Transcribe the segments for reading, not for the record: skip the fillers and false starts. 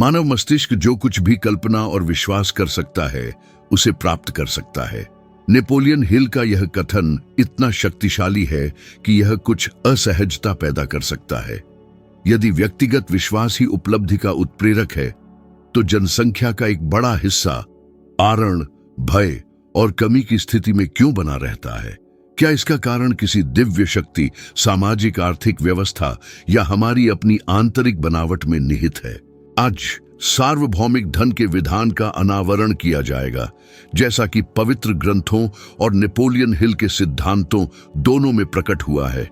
मानव मस्तिष्क जो कुछ भी कल्पना और विश्वास कर सकता है उसे प्राप्त कर सकता है। नेपोलियन हिल का यह कथन इतना शक्तिशाली है कि यह कुछ असहजता पैदा कर सकता है। यदि व्यक्तिगत विश्वास ही उपलब्धि का उत्प्रेरक है, तो जनसंख्या का एक बड़ा हिस्सा आरण, भय और कमी की स्थिति में क्यों बना रहता है? क्या इसका कारण किसी दिव्य शक्ति, सामाजिक आर्थिक व्यवस्था या हमारी अपनी आंतरिक बनावट में निहित है? आज सार्वभौमिक धन के विधान का अनावरण किया जाएगा, जैसा कि पवित्र ग्रंथों और नेपोलियन हिल के सिद्धांतों दोनों में प्रकट हुआ है।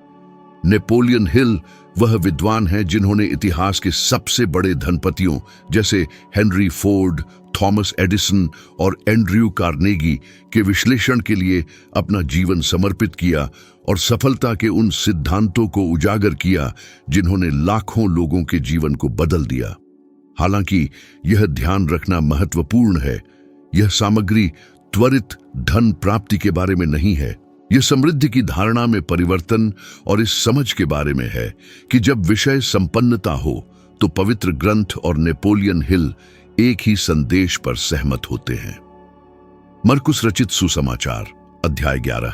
नेपोलियन हिल वह विद्वान है जिन्होंने इतिहास के सबसे बड़े धनपतियों जैसे हेनरी फोर्ड, थॉमस एडिसन और एंड्रयू कार्नेगी के विश्लेषण के लिए अपना जीवन समर्पित किया और सफलता के उन सिद्धांतों को उजागर किया जिन्होंने लाखों लोगों के जीवन को बदल दिया। हालांकि यह ध्यान रखना महत्वपूर्ण है, यह सामग्री त्वरित धन प्राप्ति के बारे में नहीं है। यह समृद्धि की धारणा में परिवर्तन और इस समझ के बारे में है कि जब विषय संपन्नता हो तो पवित्र ग्रंथ और नेपोलियन हिल एक ही संदेश पर सहमत होते हैं। मरकुस रचित सुसमाचार अध्याय 11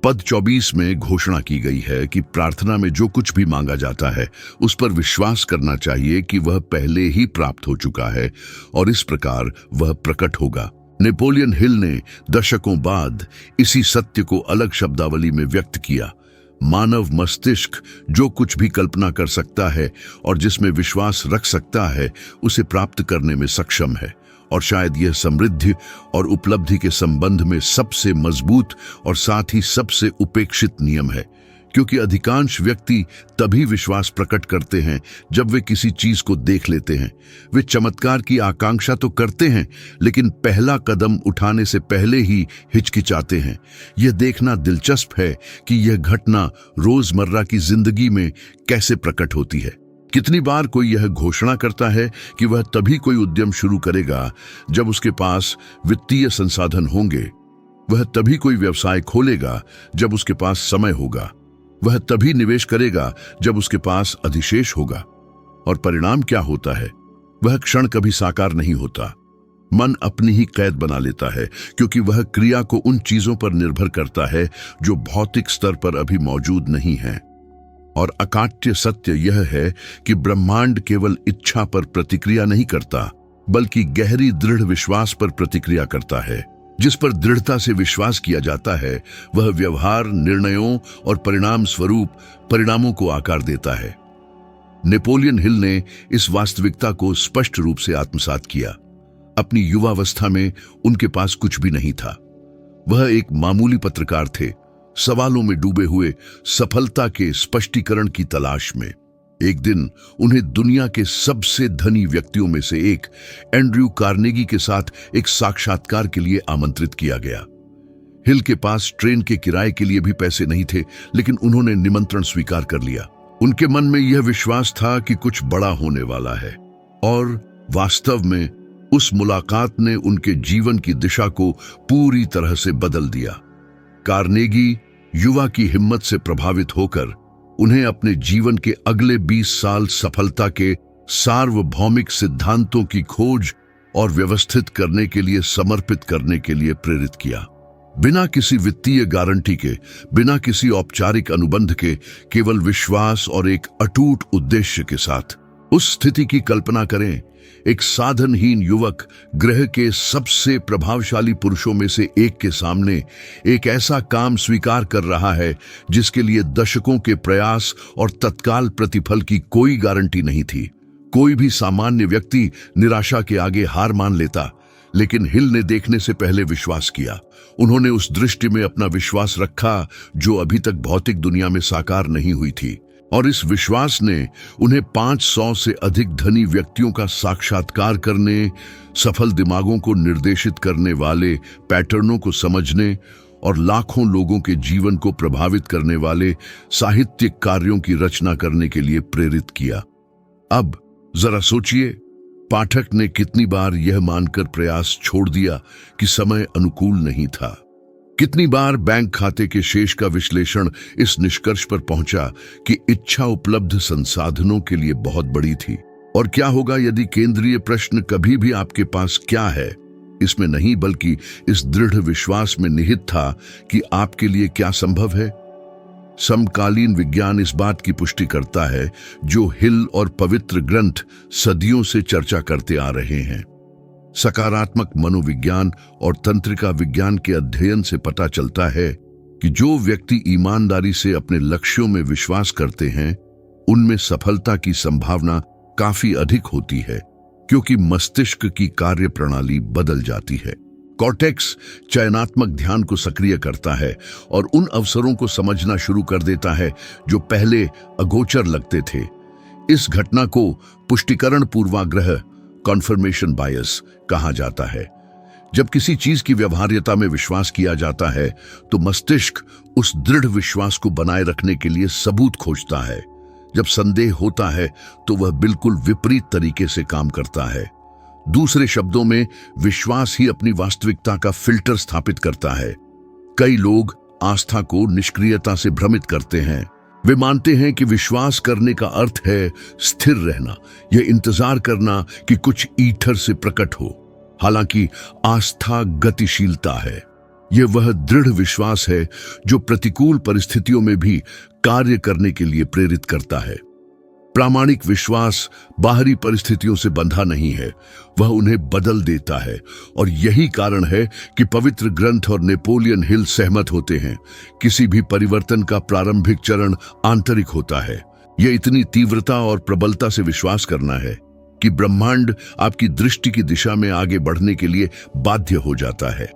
पद 24 में घोषणा की गई है कि प्रार्थना में जो कुछ भी मांगा जाता है उस पर विश्वास करना चाहिए कि वह पहले ही प्राप्त हो चुका है और इस प्रकार वह प्रकट होगा। नेपोलियन हिल ने दशकों बाद इसी सत्य को अलग शब्दावली में व्यक्त किया। मानव मस्तिष्क जो कुछ भी कल्पना कर सकता है और जिसमें विश्वास रख सकता है उसे प्राप्त करने में सक्षम है, और शायद यह समृद्धि और उपलब्धि के संबंध में सबसे मजबूत और साथ ही सबसे उपेक्षित नियम है, क्योंकि अधिकांश व्यक्ति तभी विश्वास प्रकट करते हैं जब वे किसी चीज को देख लेते हैं। वे चमत्कार की आकांक्षा तो करते हैं, लेकिन पहला कदम उठाने से पहले ही हिचकिचाते हैं। यह देखना दिलचस्प है कि यह घटना रोजमर्रा की जिंदगी में कैसे प्रकट होती है। कितनी बार कोई यह घोषणा करता है कि वह तभी कोई उद्यम शुरू करेगा जब उसके पास वित्तीय संसाधन होंगे, वह तभी कोई व्यवसाय खोलेगा जब उसके पास समय होगा, वह तभी निवेश करेगा जब उसके पास अधिशेष होगा। और परिणाम क्या होता है? वह क्षण कभी साकार नहीं होता। मन अपनी ही कैद बना लेता है, क्योंकि वह क्रिया को उन चीजों पर निर्भर करता है जो भौतिक स्तर पर अभी मौजूद नहीं है। और अकाट्य सत्य यह है कि ब्रह्मांड केवल इच्छा पर प्रतिक्रिया नहीं करता, बल्कि गहरी दृढ़ विश्वास पर प्रतिक्रिया करता है। जिस पर दृढ़ता से विश्वास किया जाता है वह व्यवहार, निर्णयों और परिणाम स्वरूप परिणामों को आकार देता है। नेपोलियन हिल ने इस वास्तविकता को स्पष्ट रूप से आत्मसात किया। अपनी युवावस्था में उनके पास कुछ भी नहीं था। वह एक मामूली पत्रकार थे, सवालों में डूबे हुए, सफलता के स्पष्टीकरण की तलाश में। एक दिन उन्हें दुनिया के सबसे धनी व्यक्तियों में से एक एंड्रयू कार्नेगी के साथ एक साक्षात्कार के लिए आमंत्रित किया गया। हिल के पास ट्रेन के किराए के लिए भी पैसे नहीं थे, लेकिन उन्होंने निमंत्रण स्वीकार कर लिया। उनके मन में यह विश्वास था कि कुछ बड़ा होने वाला है, और वास्तव में उस मुलाकात ने उनके जीवन की दिशा को पूरी तरह से बदल दिया। कार्नेगी युवा की हिम्मत से प्रभावित होकर उन्हें अपने जीवन के अगले 20 साल सफलता के सार्वभौमिक सिद्धांतों की खोज और व्यवस्थित करने के लिए समर्पित करने के लिए प्रेरित किया। बिना किसी वित्तीय गारंटी के, बिना किसी औपचारिक अनुबंध के, केवल विश्वास और एक अटूट उद्देश्य के साथ। उस स्थिति की कल्पना करें, एक साधनहीन युवक ग्रह के सबसे प्रभावशाली पुरुषों में से एक के सामने एक ऐसा काम स्वीकार कर रहा है जिसके लिए दशकों के प्रयास और तत्काल प्रतिफल की कोई गारंटी नहीं थी। कोई भी सामान्य व्यक्ति निराशा के आगे हार मान लेता, लेकिन हिल ने देखने से पहले विश्वास किया। उन्होंने उस दृष्टि में अपना विश्वास रखा जो अभी तक भौतिक दुनिया में साकार नहीं हुई थी, और इस विश्वास ने उन्हें 500 से अधिक धनी व्यक्तियों का साक्षात्कार करने, सफल दिमागों को निर्देशित करने वाले पैटर्नों को समझने और लाखों लोगों के जीवन को प्रभावित करने वाले साहित्यिक कार्यों की रचना करने के लिए प्रेरित किया। अब जरा सोचिए, पाठक ने कितनी बार यह मानकर प्रयास छोड़ दिया कि समय अनुकूल नहीं था। कितनी बार बैंक खाते के शेष का विश्लेषण इस निष्कर्ष पर पहुंचा कि इच्छा उपलब्ध संसाधनों के लिए बहुत बड़ी थी, और क्या होगा यदि केंद्रीय प्रश्न कभी भी आपके पास क्या है इसमें नहीं बल्कि इस दृढ़ विश्वास में निहित था कि आपके लिए क्या संभव है। समकालीन विज्ञान इस बात की पुष्टि करता है जो हिल और पवित्र ग्रंथ सदियों से चर्चा करते आ रहे हैं। सकारात्मक मनोविज्ञान और तंत्रिका विज्ञान के अध्ययन से पता चलता है कि जो व्यक्ति ईमानदारी से अपने लक्ष्यों में विश्वास करते हैं उनमें सफलता की संभावना काफी अधिक होती है, क्योंकि मस्तिष्क की कार्य प्रणाली बदल जाती है। कॉर्टेक्स चयनात्मक ध्यान को सक्रिय करता है और उन अवसरों को समझना शुरू कर देता है जो पहले अगोचर लगते थे। इस घटना को पुष्टिकरण पूर्वाग्रह कॉन्फर्मेशन बायस कहा जाता है। जब किसी चीज की व्यवहार्यता में विश्वास किया जाता है तो मस्तिष्क उस दृढ़ विश्वास को बनाए रखने के लिए सबूत खोजता है। जब संदेह होता है तो वह बिल्कुल विपरीत तरीके से काम करता है। दूसरे शब्दों में, विश्वास ही अपनी वास्तविकता का फिल्टर स्थापित करता है। कई लोग आस्था को निष्क्रियता से भ्रमित करते हैं। वे मानते हैं कि विश्वास करने का अर्थ है स्थिर रहना, यह इंतजार करना कि कुछ ईथर से प्रकट हो। हालांकि आस्था गतिशीलता है। यह वह दृढ़ विश्वास है जो प्रतिकूल परिस्थितियों में भी कार्य करने के लिए प्रेरित करता है। प्रामाणिक विश्वास बाहरी परिस्थितियों से बंधा नहीं है, वह उन्हें बदल देता है। और यही कारण है कि पवित्र ग्रंथ और नेपोलियन हिल सहमत होते हैं। किसी भी परिवर्तन का प्रारंभिक चरण आंतरिक होता है। यह इतनी तीव्रता और प्रबलता से विश्वास करना है कि ब्रह्मांड आपकी दृष्टि की दिशा में आगे बढ़ने के लिए बाध्य हो जाता है।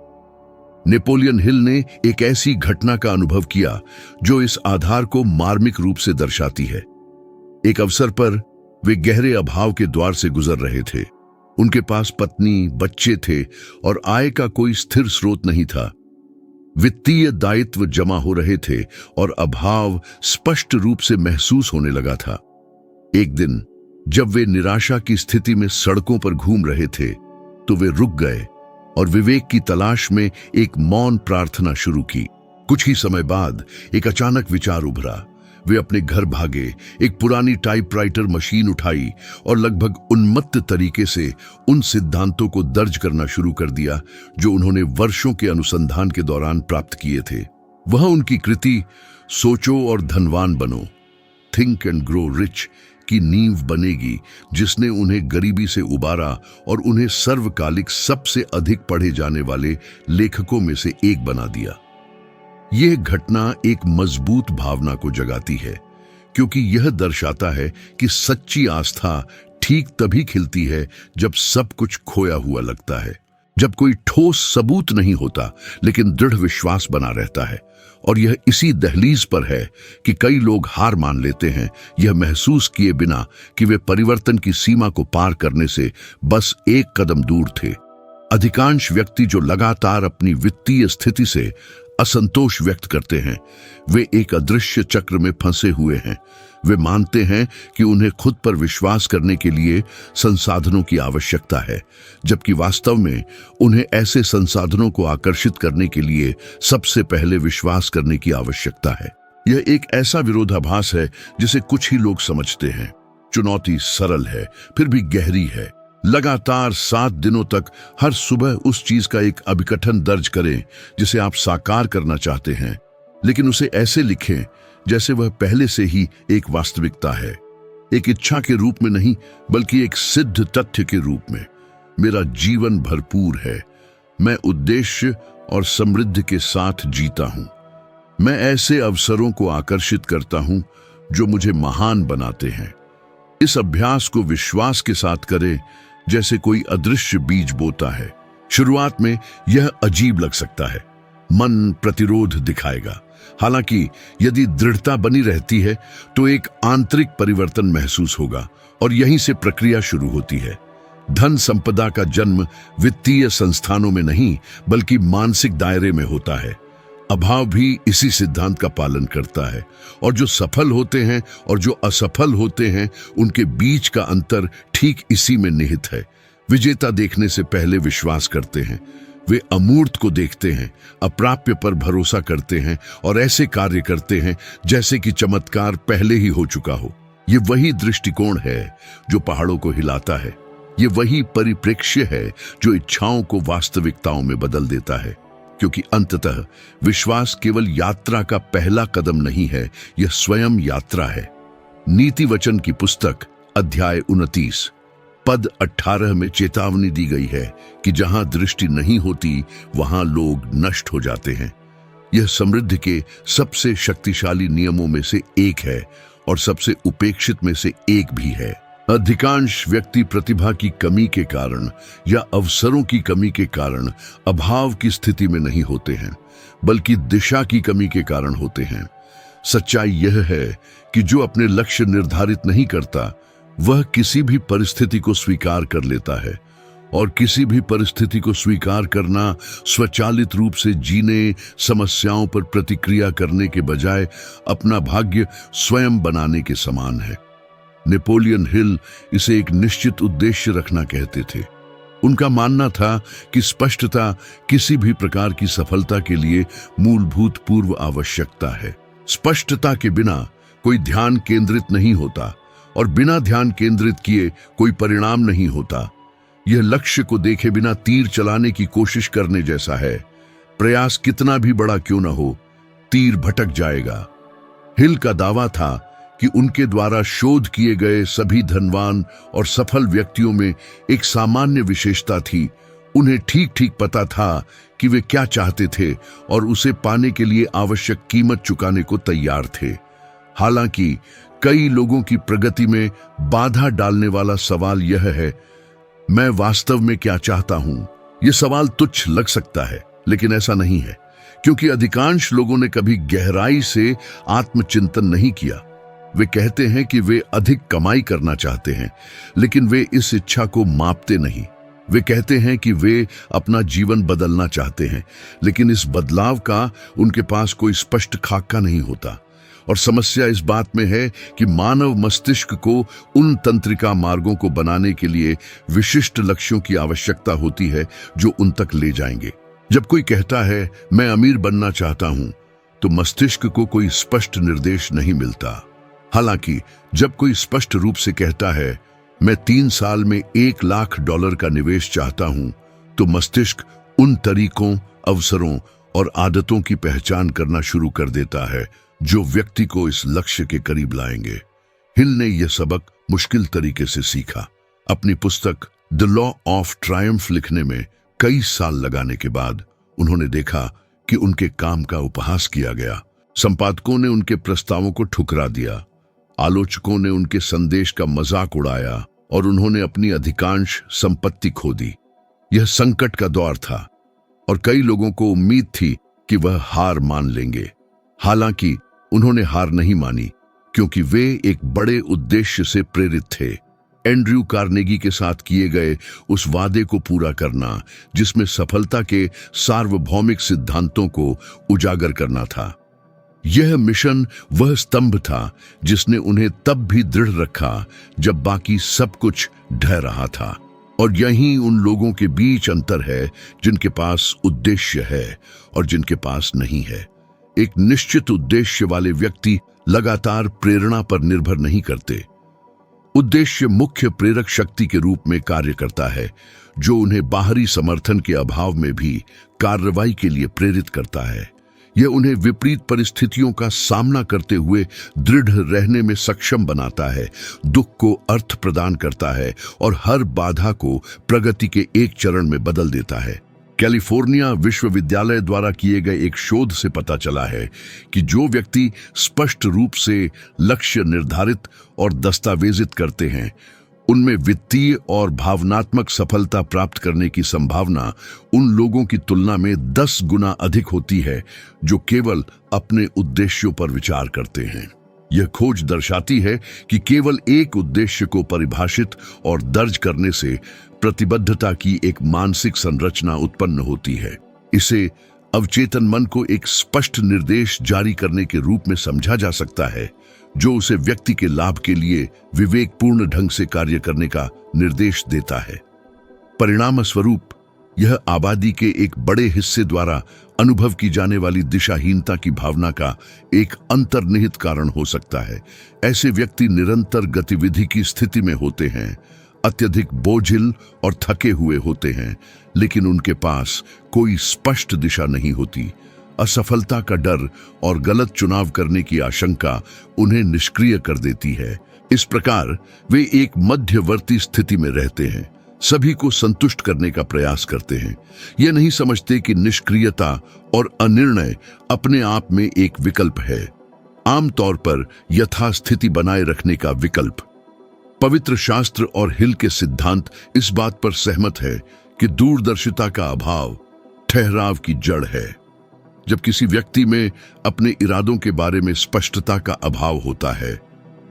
नेपोलियन हिल ने एक ऐसी घटना का अनुभव किया जो इस आधार को मार्मिक रूप से दर्शाती है। एक अवसर पर वे गहरे अभाव के द्वार से गुजर रहे थे। उनके पास पत्नी, बच्चे थे और आय का कोई स्थिर स्रोत नहीं था। वित्तीय दायित्व जमा हो रहे थे और अभाव स्पष्ट रूप से महसूस होने लगा था। एक दिन जब वे निराशा की स्थिति में सड़कों पर घूम रहे थे तो वे रुक गए और विवेक की तलाश में एक मौन प्रार्थना शुरू की। कुछ ही समय बाद एक अचानक विचार उभरा। वे अपने घर भागे, एक पुरानी टाइपराइटर मशीन उठाई और लगभग उन्मत्त तरीके से उन सिद्धांतों को दर्ज करना शुरू कर दिया जो उन्होंने वर्षों के अनुसंधान के दौरान प्राप्त किए थे। वह उनकी कृति सोचो और धनवान बनो, थिंक एंड ग्रो रिच की नींव बनेगी, जिसने उन्हें गरीबी से उबारा और उन्हें सर्वकालिक सबसे अधिक पढ़े जाने वाले लेखकों में से एक बना दिया। यह घटना एक मजबूत भावना को जगाती है, क्योंकि यह दर्शाता है कि सच्ची आस्था ठीक तभी खिलती है जब सब कुछ खोया हुआ लगता है, जब कोई ठोस सबूत नहीं होता लेकिन दृढ़ विश्वास बना रहता है। और यह इसी दहलीज पर है कि कई लोग हार मान लेते हैं, यह महसूस किए बिना कि वे परिवर्तन की सीमा को पार करने से बस एक कदम दूर थे। अधिकांश व्यक्ति जो लगातार अपनी वित्तीय स्थिति से असंतोष व्यक्त करते हैं, वे एक अदृश्य चक्र में फंसे हुए हैं। वे मानते हैं कि उन्हें खुद पर विश्वास करने के लिए संसाधनों की आवश्यकता है, जबकि वास्तव में उन्हें ऐसे संसाधनों को आकर्षित करने के लिए सबसे पहले विश्वास करने की आवश्यकता है। यह एक ऐसा विरोधाभास है जिसे कुछ ही लोग समझते हैं। चुनौती सरल है, फिर भी गहरी है। लगातार 7 दिनों तक हर सुबह उस चीज का एक अभिकथन दर्ज करें जिसे आप साकार करना चाहते हैं, लेकिन उसे ऐसे लिखें जैसे वह पहले से ही एक वास्तविकता है, एक इच्छा के रूप में नहीं बल्कि एक सिद्ध तथ्य के रूप में। मेरा जीवन भरपूर है, मैं उद्देश्य और समृद्धि के साथ जीता हूं। मैं ऐसे अवसरों को आकर्षित करता हूं जो मुझे महान बनाते हैं। इस अभ्यास को विश्वास के साथ करें जैसे कोई अदृश्य बीज बोता है। शुरुआत में यह अजीब लग सकता है, मन प्रतिरोध दिखाएगा। हालांकि यदि दृढ़ता बनी रहती है तो एक आंतरिक परिवर्तन महसूस होगा और यहीं से प्रक्रिया शुरू होती है। धन संपदा का जन्म वित्तीय संस्थानों में नहीं बल्कि मानसिक दायरे में होता है। अभाव भी इसी सिद्धांत का पालन करता है, और जो सफल होते हैं और जो असफल होते हैं उनके बीच का अंतर ठीक इसी में निहित है। विजेता देखने से पहले विश्वास करते हैं, वे अमूर्त को देखते हैं, अप्राप्य पर भरोसा करते हैं और ऐसे कार्य करते हैं जैसे कि चमत्कार पहले ही हो चुका हो। ये वही दृष्टिकोण है जो पहाड़ों को हिलाता है। ये वही परिप्रेक्ष्य है जो इच्छाओं को वास्तविकताओं में बदल देता है। क्योंकि अंततः विश्वास केवल यात्रा का पहला कदम नहीं है, यह स्वयं यात्रा है। नीति वचन की पुस्तक अध्याय 29 पद 18 में चेतावनी दी गई है कि जहां दृष्टि नहीं होती वहां लोग नष्ट हो जाते हैं। यह समृद्धि के सबसे शक्तिशाली नियमों में से एक है और सबसे उपेक्षित में से एक भी है। अधिकांश व्यक्ति प्रतिभा की कमी के कारण या अवसरों की कमी के कारण अभाव की स्थिति में नहीं होते हैं, बल्कि दिशा की कमी के कारण होते हैं। सच्चाई यह है कि जो अपने लक्ष्य निर्धारित नहीं करता वह किसी भी परिस्थिति को स्वीकार कर लेता है, और किसी भी परिस्थिति को स्वीकार करना स्वचालित रूप से जीने, समस्याओं पर प्रतिक्रिया करने के बजाय अपना भाग्य स्वयं बनाने के समान है। नेपोलियन हिल इसे एक निश्चित उद्देश्य रखना कहते थे। उनका मानना था कि स्पष्टता किसी भी प्रकार की सफलता के लिए मूलभूत पूर्व आवश्यकता है। स्पष्टता के बिना कोई ध्यान केंद्रित नहीं होता और बिना ध्यान केंद्रित किए कोई परिणाम नहीं होता। यह लक्ष्य को देखे बिना तीर चलाने की कोशिश करने जैसा है। प्रयास कितना भी बड़ा क्यों न हो, तीर भटक जाएगा। हिल का दावा था कि उनके द्वारा शोध किए गए सभी धनवान और सफल व्यक्तियों में एक सामान्य विशेषता थी। उन्हें ठीक ठीक पता था कि वे क्या चाहते थे और उसे पाने के लिए आवश्यक कीमत चुकाने को तैयार थे। हालांकि कई लोगों की प्रगति में बाधा डालने वाला सवाल यह है, मैं वास्तव में क्या चाहता हूं? यह सवाल तुच्छ लग सकता है, लेकिन ऐसा नहीं है, क्योंकि अधिकांश लोगों ने कभी गहराई से आत्मचिंतन नहीं किया। वे कहते हैं कि वे अधिक कमाई करना चाहते हैं, लेकिन वे इस इच्छा को मापते नहीं। वे कहते हैं कि वे अपना जीवन बदलना चाहते हैं, लेकिन इस बदलाव का उनके पास कोई स्पष्ट खाका नहीं होता। और समस्या इस बात में है कि मानव मस्तिष्क को उन तंत्रिका मार्गों को बनाने के लिए विशिष्ट लक्ष्यों की आवश्यकता होती है जो उन तक ले जाएंगे। जब कोई कहता है मैं अमीर बनना चाहता हूं, तो मस्तिष्क को कोई स्पष्ट निर्देश नहीं मिलता। हालांकि जब कोई स्पष्ट रूप से कहता है मैं 3 साल में $1,00,000 का निवेश चाहता हूं, तो मस्तिष्क उन तरीकों, अवसरों और आदतों की पहचान करना शुरू कर देता है जो व्यक्ति को इस लक्ष्य के करीब लाएंगे। हिल ने यह सबक मुश्किल तरीके से सीखा। अपनी पुस्तक द लॉ ऑफ ट्रायम्फ लिखने में कई साल लगाने के बाद उन्होंने देखा कि उनके काम का उपहास किया गया। संपादकों ने उनके प्रस्तावों को ठुकरा दिया, आलोचकों ने उनके संदेश का मजाक उड़ाया और उन्होंने अपनी अधिकांश संपत्ति खो दी। यह संकट का दौर था और कई लोगों को उम्मीद थी कि वह हार मान लेंगे। हालांकि उन्होंने हार नहीं मानी, क्योंकि वे एक बड़े उद्देश्य से प्रेरित थे। एंड्रयू कार्नेगी के साथ किए गए उस वादे को पूरा करना जिसमें सफलता के सार्वभौमिक सिद्धांतों को उजागर करना था। यह मिशन वह स्तंभ था जिसने उन्हें तब भी दृढ़ रखा जब बाकी सब कुछ ढह रहा था। और यही उन लोगों के बीच अंतर है जिनके पास उद्देश्य है और जिनके पास नहीं है। एक निश्चित उद्देश्य वाले व्यक्ति लगातार प्रेरणा पर निर्भर नहीं करते। उद्देश्य मुख्य प्रेरक शक्ति के रूप में कार्य करता है, जो उन्हें बाहरी समर्थन के अभाव में भी कार्रवाई के लिए प्रेरित करता है। यह उन्हें विपरीत परिस्थितियों का सामना करते हुए दृढ़ रहने में सक्षम बनाता है, दुख को अर्थ प्रदान करता है और हर बाधा को प्रगति के एक चरण में बदल देता है। कैलिफोर्निया विश्वविद्यालय द्वारा किए गए एक शोध से पता चला है कि जो व्यक्ति स्पष्ट रूप से लक्ष्य निर्धारित और दस्तावेजित करते हैं, उनमें वित्तीय और भावनात्मक सफलता प्राप्त करने की संभावना उन लोगों की तुलना में 10 गुना अधिक होती है जो केवल अपने उद्देश्यों पर विचार करते हैं। यह खोज दर्शाती है कि केवल एक उद्देश्य को परिभाषित और दर्ज करने से प्रतिबद्धता की एक मानसिक संरचना उत्पन्न होती है। इसे अवचेतन मन को एक स्पष्ट निर्देश जारी करने के रूप में समझा जा सकता है, जो उसे व्यक्ति के लाभ के लिए विवेकपूर्ण ढंग से कार्य करने का निर्देश देता है। परिणाम स्वरूप यह आबादी के एक बड़े हिस्से द्वारा अनुभव की जाने वाली दिशाहीनता की भावना का एक अंतर्निहित कारण हो सकता है। ऐसे व्यक्ति निरंतर गतिविधि की स्थिति में होते हैं, अत्यधिक बोझिल और थके हुए होते हैं, लेकिन उनके पास कोई स्पष्ट दिशा नहीं होती। असफलता का डर और गलत चुनाव करने की आशंका उन्हें निष्क्रिय कर देती है। इस प्रकार वे एक मध्यवर्ती स्थिति में रहते हैं, सभी को संतुष्ट करने का प्रयास करते हैं। यह नहीं समझते कि निष्क्रियता और अनिर्णय अपने आप में एक विकल्प है, आमतौर पर यथास्थिति बनाए रखने का विकल्प। पवित्र शास्त्र और हिल के सिद्धांत इस बात पर सहमत है कि दूरदर्शिता का अभाव ठहराव की जड़ है। जब किसी व्यक्ति में अपने इरादों के बारे में स्पष्टता का अभाव होता है,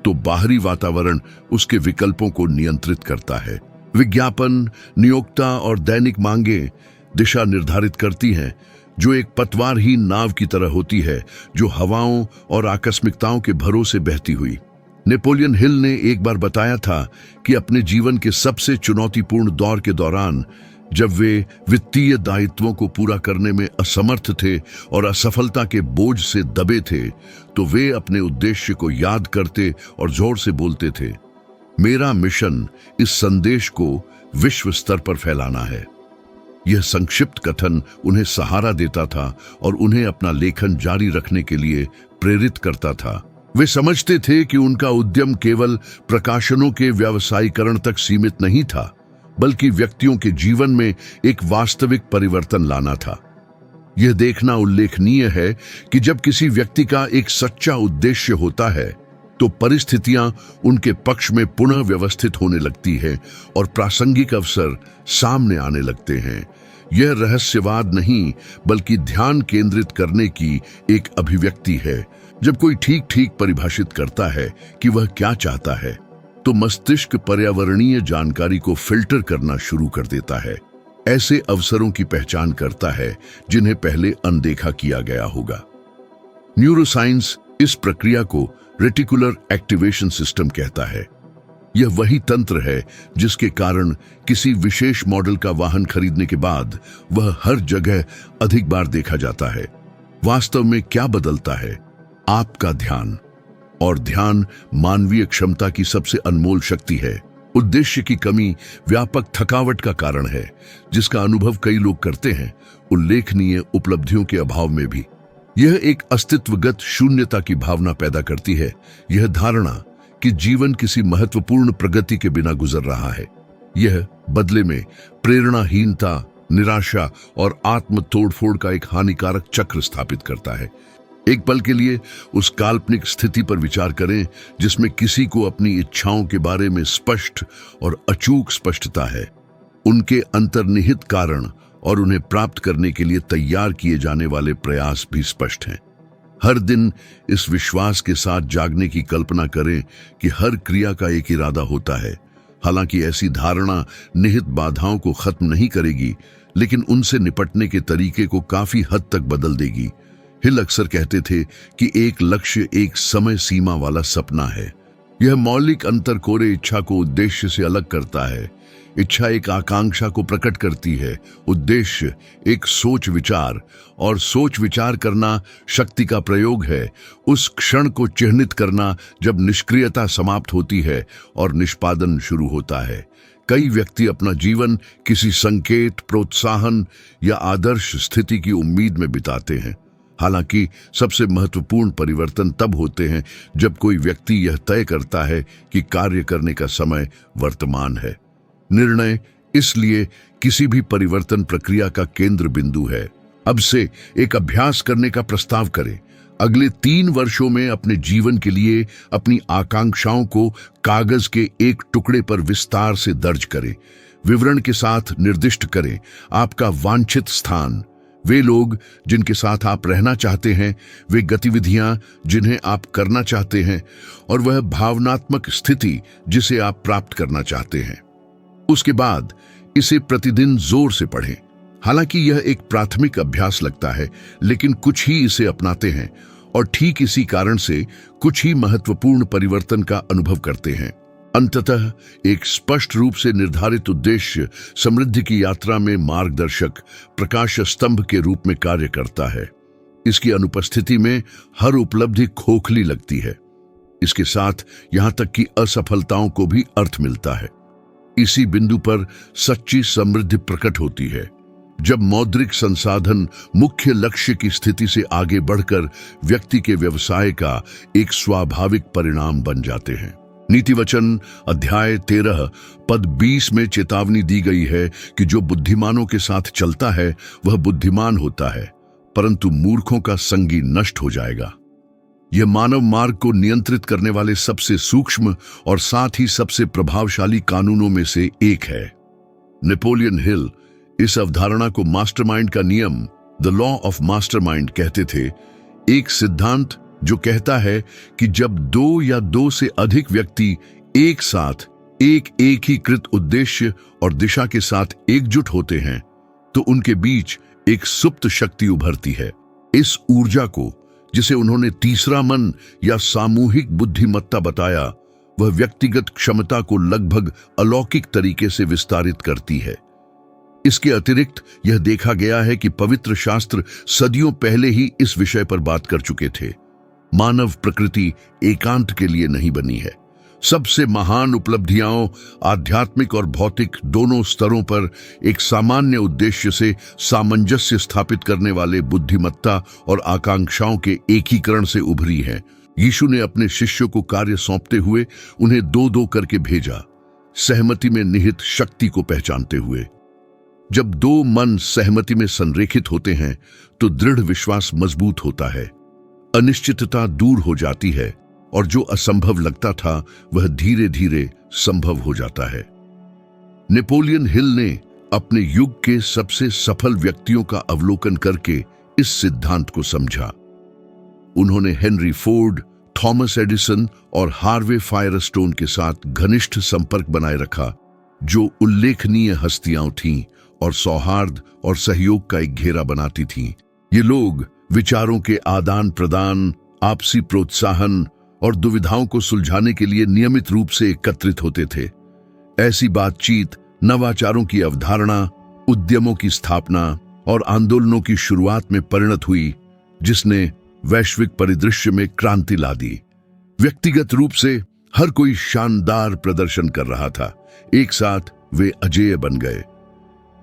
तो बाहरी वातावरण उसके विकल्पों को नियंत्रित करता है। विज्ञापन, नियोक्ता और दैनिक मांगें दिशा निर्धारित करती हैं, जो एक पतवारहीन नाव की तरह होती है जो हवाओं और आकस्मिकताओं के भरोसे बहती हुई। नेपोलियन हिल ने एक बार बताया था कि अपने जीवन के सबसे चुनौतीपूर्ण दौर के दौरान, जब वे वित्तीय दायित्वों को पूरा करने में असमर्थ थे और असफलता के बोझ से दबे थे, तो वे अपने उद्देश्य को याद करते और जोर से बोलते थे, मेरा मिशन इस संदेश को विश्व स्तर पर फैलाना है। यह संक्षिप्त कथन उन्हें सहारा देता था और उन्हें अपना लेखन जारी रखने के लिए प्रेरित करता था। वे समझते थे कि उनका उद्यम केवल प्रकाशनों के व्यावसायीकरण तक सीमित नहीं था, बल्कि व्यक्तियों के जीवन में एक वास्तविक परिवर्तन लाना था। यह देखना उल्लेखनीय है कि जब किसी व्यक्ति का एक सच्चा उद्देश्य होता है, तो परिस्थितियां उनके पक्ष में पुनः व्यवस्थित होने लगती है और प्रासंगिक अवसर सामने आने लगते हैं। यह रहस्यवाद नहीं, बल्कि ध्यान केंद्रित करने की एक अभिव्यक्ति है। जब कोई ठीक ठीक परिभाषित करता है कि वह क्या चाहता है, तो मस्तिष्क पर्यावरणीय जानकारी को फिल्टर करना शुरू कर देता है, ऐसे अवसरों की पहचान करता है जिन्हें पहले अनदेखा किया गया होगा। न्यूरोसाइंस इस प्रक्रिया को रेटिकुलर एक्टिवेशन सिस्टम कहता है। यह वही तंत्र है जिसके कारण किसी विशेष मॉडल का वाहन खरीदने के बाद वह हर जगह अधिक बार देखा जाता है। वास्तव में क्या बदलता है? आपका ध्यान। और ध्यान मानवीय क्षमता की सबसे अनमोल शक्ति है। उद्देश्य की कमी व्यापक थकावट का कारण है, जिसका अनुभव कई लोग करते हैं, उल्लेखनीय उपलब्धियों के अभाव में भी। यह एक अस्तित्वगत शून्यता की भावना पैदा करती है, यह धारणा कि जीवन किसी महत्वपूर्ण प्रगति के बिना गुजर रहा है। यह बदले में प्रेरणाहीनता, निराशा और आत्म तोड़फोड़ का एक हानिकारक चक्र स्थापित करता है। एक पल के लिए उस काल्पनिक स्थिति पर विचार करें जिसमें किसी को अपनी इच्छाओं के बारे में स्पष्ट और अचूक स्पष्टता है, उनके अंतर्निहित कारण और उन्हें प्राप्त करने के लिए तैयार किए जाने वाले प्रयास भी स्पष्ट हैं। हर दिन इस विश्वास के साथ जागने की कल्पना करें कि हर क्रिया का एक इरादा होता है। हालांकि ऐसी धारणा निहित बाधाओं को खत्म नहीं करेगी, लेकिन उनसे निपटने के तरीके को काफी हद तक बदल देगी। हिल अक्सर कहते थे कि एक लक्ष्य एक समय सीमा वाला सपना है। यह मौलिक अंतर कोरे इच्छा को उद्देश्य से अलग करता है। इच्छा एक आकांक्षा को प्रकट करती है, उद्देश्य एक सोच विचार, और सोच विचार करना शक्ति का प्रयोग है। उस क्षण को चिह्नित करना जब निष्क्रियता समाप्त होती है और निष्पादन शुरू होता है। कई व्यक्ति अपना जीवन किसी संकेत, प्रोत्साहन या आदर्श स्थिति की उम्मीद में बिताते हैं। हालांकि सबसे महत्वपूर्ण परिवर्तन तब होते हैं जब कोई व्यक्ति यह तय करता है कि कार्य करने का समय वर्तमान है। निर्णय इसलिए किसी भी परिवर्तन प्रक्रिया का केंद्र बिंदु है। अब से एक अभ्यास करने का प्रस्ताव करें। अगले 3 वर्षों में अपने जीवन के लिए अपनी आकांक्षाओं को कागज के एक टुकड़े पर विस्तार से दर्ज करें। विवरण के साथ निर्दिष्ट करें आपका वांछित स्थान, वे लोग जिनके साथ आप रहना चाहते हैं, वे गतिविधियां जिन्हें आप करना चाहते हैं, और वह भावनात्मक स्थिति जिसे आप प्राप्त करना चाहते हैं। उसके बाद इसे प्रतिदिन जोर से पढ़ें। हालांकि यह एक प्राथमिक अभ्यास लगता है, लेकिन कुछ ही इसे अपनाते हैं और ठीक इसी कारण से कुछ ही महत्वपूर्ण परिवर्तन का अनुभव करते हैं। अंततः एक स्पष्ट रूप से निर्धारित उद्देश्य समृद्धि की यात्रा में मार्गदर्शक प्रकाश स्तंभ के रूप में कार्य करता है। इसकी अनुपस्थिति में हर उपलब्धि खोखली लगती है। इसके साथ यहां तक कि असफलताओं को भी अर्थ मिलता है। इसी बिंदु पर सच्ची समृद्धि प्रकट होती है, जब मौद्रिक संसाधन मुख्य लक्ष्य की स्थिति से आगे बढ़कर व्यक्ति के व्यवसाय का एक स्वाभाविक परिणाम बन जाते हैं। नीति वचन अध्याय 13 पद 20 में चेतावनी दी गई है कि जो बुद्धिमानों के साथ चलता है वह बुद्धिमान होता है, परंतु मूर्खों का संगी नष्ट हो जाएगा। यह मानव मार्ग को नियंत्रित करने वाले सबसे सूक्ष्म और साथ ही सबसे प्रभावशाली कानूनों में से एक है। नेपोलियन हिल इस अवधारणा को मास्टरमाइंड का नियम, द लॉ ऑफ मास्टरमाइंड कहते थे। एक सिद्धांत जो कहता है कि जब दो या दो से अधिक व्यक्ति एक साथ एक ही कृत उद्देश्य और दिशा के साथ एकजुट होते हैं तो उनके बीच एक सुप्त शक्ति उभरती है। इस ऊर्जा को, जिसे उन्होंने तीसरा मन या सामूहिक बुद्धिमत्ता बताया, वह व्यक्तिगत क्षमता को लगभग अलौकिक तरीके से विस्तारित करती है। इसके अतिरिक्त यह देखा गया है कि पवित्र शास्त्र सदियों पहले ही इस विषय पर बात कर चुके थे। मानव प्रकृति एकांत के लिए नहीं बनी है। सबसे महान उपलब्धियां आध्यात्मिक और भौतिक दोनों स्तरों पर एक सामान्य उद्देश्य से सामंजस्य स्थापित करने वाले बुद्धिमत्ता और आकांक्षाओं के एकीकरण से उभरी हैं। यीशु ने अपने शिष्यों को कार्य सौंपते हुए उन्हें दो दो करके भेजा, सहमति में निहित शक्ति को पहचानते हुए। जब दो मन सहमति में संरेखित होते हैं तो दृढ़ विश्वास मजबूत होता है, अनिश्चितता दूर हो जाती है और जो असंभव लगता था वह धीरे धीरे संभव हो जाता है। नेपोलियन हिल ने अपने युग के सबसे सफल व्यक्तियों का अवलोकन करके इस सिद्धांत को समझा। उन्होंने हेनरी फोर्ड, थॉमस एडिसन और हार्वे फायरस्टोन के साथ घनिष्ठ संपर्क बनाए रखा, जो उल्लेखनीय हस्तियां थीं और सौहार्द और सहयोग का एक घेरा बनाती थीं। ये लोग विचारों के आदान प्रदान, आपसी प्रोत्साहन और दुविधाओं को सुलझाने के लिए नियमित रूप से एकत्रित होते थे। ऐसी बातचीत नवाचारों की अवधारणा, उद्यमों की स्थापना और आंदोलनों की शुरुआत में परिणत हुई, जिसने वैश्विक परिदृश्य में क्रांति ला दी। व्यक्तिगत रूप से हर कोई शानदार प्रदर्शन कर रहा था। एक साथ वे अजेय बन गए।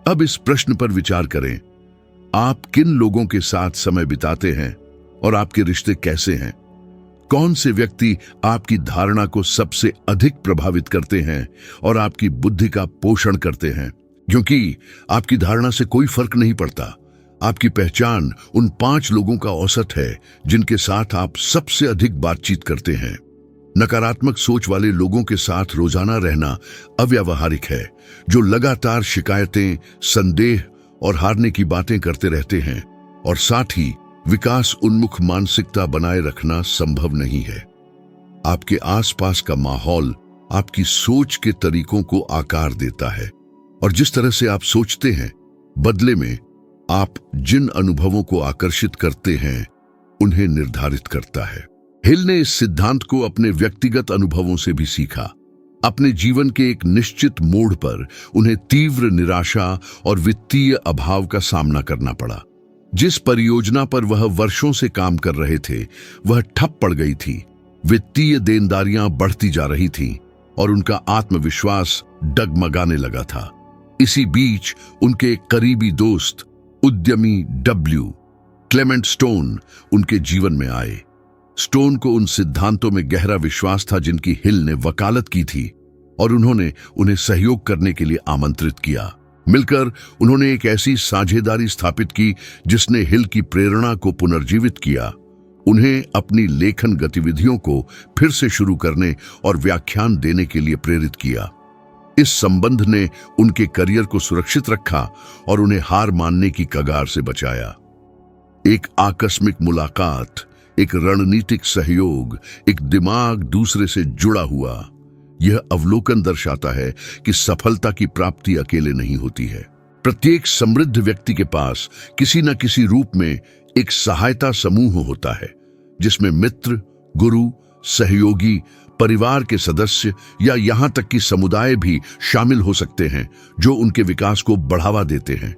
अब इस प्रश्न पर विचार करें, आप किन लोगों के साथ समय बिताते हैं और आपके रिश्ते कैसे हैं? कौन से व्यक्ति आपकी धारणा को सबसे अधिक प्रभावित करते हैं और आपकी बुद्धि का पोषण करते हैं? क्योंकि आपकी धारणा से कोई फर्क नहीं पड़ता। आपकी पहचान उन 5 लोगों का औसत है जिनके साथ आप सबसे अधिक बातचीत करते हैं। नकारात्मक सोच वाले लोगों के साथ रोजाना रहना अव्यावहारिक है, जो लगातार शिकायतें, संदेह और हारने की बातें करते रहते हैं, और साथ ही विकास उन्मुख मानसिकता बनाए रखना संभव नहीं है। आपके आसपास का माहौल आपकी सोच के तरीकों को आकार देता है, और जिस तरह से आप सोचते हैं, बदले में आप जिन अनुभवों को आकर्षित करते हैं उन्हें निर्धारित करता है। हिल ने इस सिद्धांत को अपने व्यक्तिगत अनुभवों से भी सीखा। अपने जीवन के एक निश्चित मोड़ पर उन्हें तीव्र निराशा और वित्तीय अभाव का सामना करना पड़ा। जिस परियोजना पर वह वर्षों से काम कर रहे थे वह ठप पड़ गई थी। वित्तीय देनदारियां बढ़ती जा रही थीं और उनका आत्मविश्वास डगमगाने लगा था। इसी बीच उनके एक करीबी दोस्त, उद्यमी क्लेमेंट स्टोन, उनके जीवन में आए। स्टोन को उन सिद्धांतों में गहरा विश्वास था जिनकी हिल ने वकालत की थी, और उन्होंने उन्हें सहयोग करने के लिए आमंत्रित किया। मिलकर उन्होंने एक ऐसी साझेदारी स्थापित की जिसने हिल की प्रेरणा को पुनर्जीवित किया, उन्हें अपनी लेखन गतिविधियों को फिर से शुरू करने और व्याख्यान देने के लिए प्रेरित किया। इस संबंध ने उनके करियर को सुरक्षित रखा और उन्हें हार मानने की कगार से बचाया। एक आकस्मिक मुलाकात, एक रणनीतिक सहयोग, एक दिमाग दूसरे से जुड़ा हुआ, यह अवलोकन दर्शाता है कि सफलता की प्राप्ति अकेले नहीं होती है। प्रत्येक समृद्ध व्यक्ति के पास किसी न किसी रूप में एक सहायता समूह होता है, जिसमें मित्र, गुरु, सहयोगी, परिवार के सदस्य या यहाँ तक कि समुदाय भी शामिल हो सकते हैं जो उनके विकास को बढ़ावा देते हैं।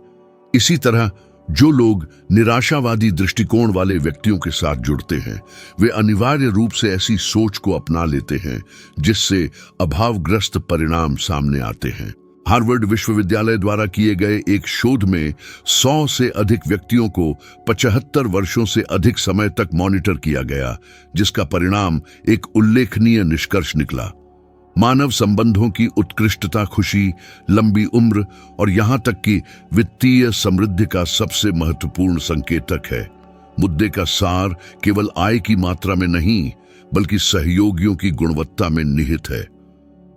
इसी तरह जो लोग निराशावादी दृष्टिकोण वाले व्यक्तियों के साथ जुड़ते हैं वे अनिवार्य रूप से ऐसी सोच को अपना लेते हैं जिससे अभावग्रस्त परिणाम सामने आते हैं। हार्वर्ड विश्वविद्यालय द्वारा किए गए एक शोध में 100 से अधिक व्यक्तियों को 75 वर्षों से अधिक समय तक मॉनिटर किया गया, जिसका परिणाम एक उल्लेखनीय निष्कर्ष निकला। मानव संबंधों की उत्कृष्टता खुशी, लंबी उम्र और यहां तक कि वित्तीय समृद्धि का सबसे महत्वपूर्ण संकेतक है। मुद्दे का सार केवल आय की मात्रा में नहीं बल्कि सहयोगियों की गुणवत्ता में निहित है।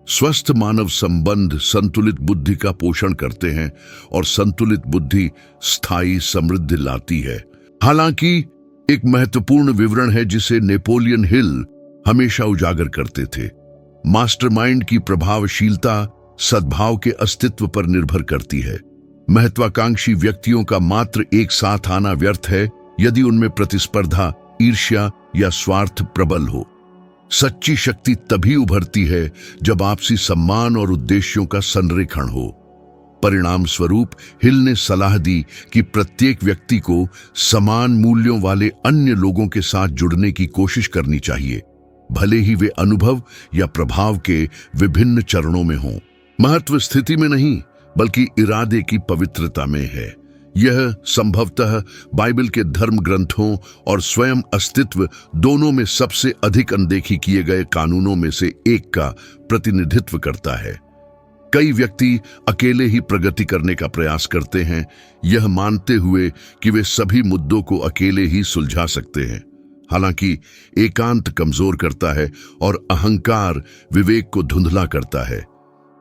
स्वस्थ मानव संबंध संतुलित बुद्धि का पोषण करते हैं और संतुलित बुद्धि स्थायी समृद्धि लाती है। हालांकि एक महत्वपूर्ण विवरण है जिसे नेपोलियन हिल हमेशा उजागर करते थे। मास्टरमाइंड की प्रभावशीलता सद्भाव के अस्तित्व पर निर्भर करती है। महत्वाकांक्षी व्यक्तियों का मात्र एक साथ आना व्यर्थ है यदि उनमें प्रतिस्पर्धा, ईर्ष्या या स्वार्थ प्रबल हो। सच्ची शक्ति तभी उभरती है जब आपसी सम्मान और उद्देश्यों का संरेखण हो। परिणाम स्वरूप हिल ने सलाह दी कि प्रत्येक व्यक्ति को समान मूल्यों वाले अन्य लोगों के साथ जुड़ने की कोशिश करनी चाहिए, भले ही वे अनुभव या प्रभाव के विभिन्न चरणों में हों। महत्व स्थिति में नहीं बल्कि इरादे की पवित्रता में है। यह संभवतः बाइबल के धर्म ग्रंथों और स्वयं अस्तित्व दोनों में सबसे अधिक अनदेखी किए गए कानूनों में से एक का प्रतिनिधित्व करता है। कई व्यक्ति अकेले ही प्रगति करने का प्रयास करते हैं, यह मानते हुए कि वे सभी मुद्दों को अकेले ही सुलझा सकते हैं। हालांकि एकांत कमजोर करता है और अहंकार विवेक को धुंधला करता है।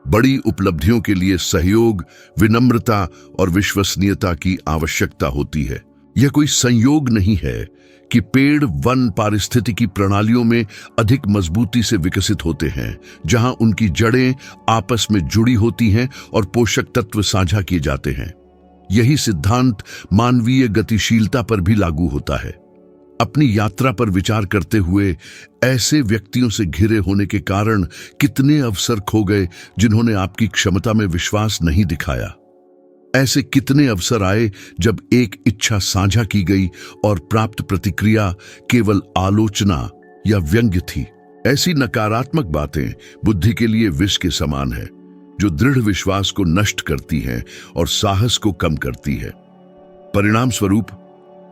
बड़ी उपलब्धियों के लिए सहयोग, विनम्रता और विश्वसनीयता की आवश्यकता होती है। यह कोई संयोग नहीं है कि पेड़ वन पारिस्थितिकी प्रणालियों में अधिक मजबूती से विकसित होते हैं, जहां उनकी जड़ें आपस में जुड़ी होती हैं और पोषक तत्व साझा किए जाते हैं। यही सिद्धांत मानवीय गतिशीलता पर भी लागू होता है। अपनी यात्रा पर विचार करते हुए ऐसे व्यक्तियों से घिरे होने के कारण कितने अवसर खो गए जिन्होंने आपकी क्षमता में विश्वास नहीं दिखाया। ऐसे कितने अवसर आए जब एक इच्छा साझा की गई और प्राप्त प्रतिक्रिया केवल आलोचना या व्यंग्य थी। ऐसी नकारात्मक बातें बुद्धि के लिए विष के समान है, जो दृढ़ विश्वास को नष्ट करती हैं और साहस को कम करती है। परिणाम स्वरूप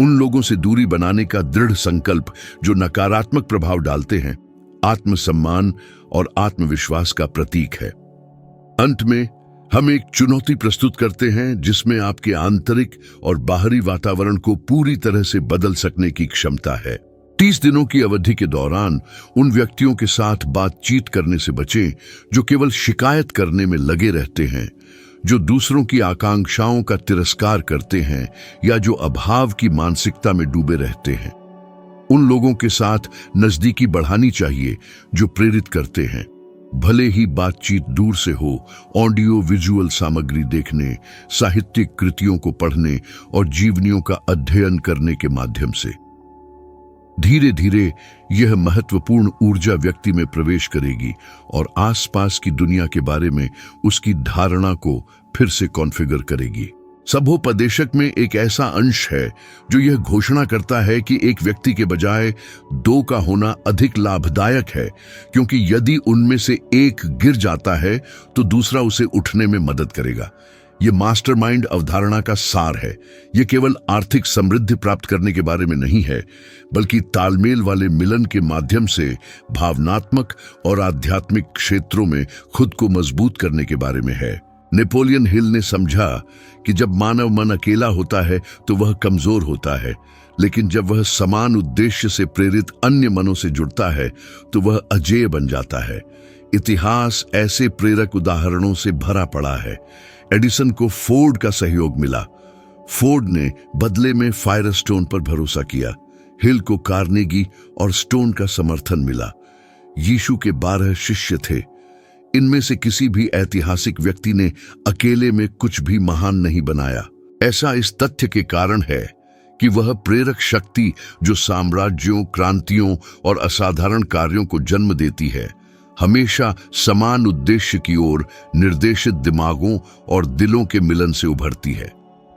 उन लोगों से दूरी बनाने का दृढ़ संकल्प जो नकारात्मक प्रभाव डालते हैं, आत्मसम्मान और आत्मविश्वास का प्रतीक है। अंत में हम एक चुनौती प्रस्तुत करते हैं जिसमें आपके आंतरिक और बाहरी वातावरण को पूरी तरह से बदल सकने की क्षमता है। 30 दिनों की अवधि के दौरान उन व्यक्तियों के साथ बातचीत करने से बचें जो केवल शिकायत करने में लगे रहते हैं, जो दूसरों की आकांक्षाओं का तिरस्कार करते हैं या जो अभाव की मानसिकता में डूबे रहते हैं। उन लोगों के साथ नजदीकी बढ़ानी चाहिए जो प्रेरित करते हैं, भले ही बातचीत दूर से हो। ऑडियो विजुअल सामग्री देखने, साहित्यिक कृतियों को पढ़ने और जीवनियों का अध्ययन करने के माध्यम से धीरे धीरे यह महत्वपूर्ण ऊर्जा व्यक्ति में प्रवेश करेगी और आसपास की दुनिया के बारे में उसकी धारणा को फिर से कॉन्फ़िगर करेगी। सभोपदेशक में एक ऐसा अंश है जो यह घोषणा करता है कि एक व्यक्ति के बजाय 2 का होना अधिक लाभदायक है, क्योंकि यदि उनमें से एक गिर जाता है तो दूसरा उसे उठने में मदद करेगा। यह मास्टरमाइंड अवधारणा का सार है। यह केवल आर्थिक समृद्धि प्राप्त करने के बारे में नहीं है, बल्कि तालमेल वाले मिलन के माध्यम से भावनात्मक और आध्यात्मिक क्षेत्रों में खुद को मजबूत करने के बारे में है। नेपोलियन हिल ने समझा कि जब मानव मन अकेला होता है तो वह कमजोर होता है, लेकिन जब वह समान उद्देश्य से प्रेरित अन्य मनों से जुड़ता है तो वह अजेय बन जाता है। इतिहास ऐसे प्रेरक उदाहरणों से भरा पड़ा है। एडिसन को फोर्ड का सहयोग मिला। फोर्ड ने बदले में फायरस्टोन पर भरोसा किया। हिल को कार्नेगी और स्टोन का समर्थन मिला। यीशु के 12 शिष्य थे। इनमें से किसी भी ऐतिहासिक व्यक्ति ने अकेले में कुछ भी महान नहीं बनाया। ऐसा इस तथ्य के कारण है कि वह प्रेरक शक्ति जो साम्राज्यों, क्रांतियों और असाधारण कार्यों को जन्म देती है, हमेशा समान उद्देश्य की ओर निर्देशित दिमागों और दिलों के मिलन से उभरती है।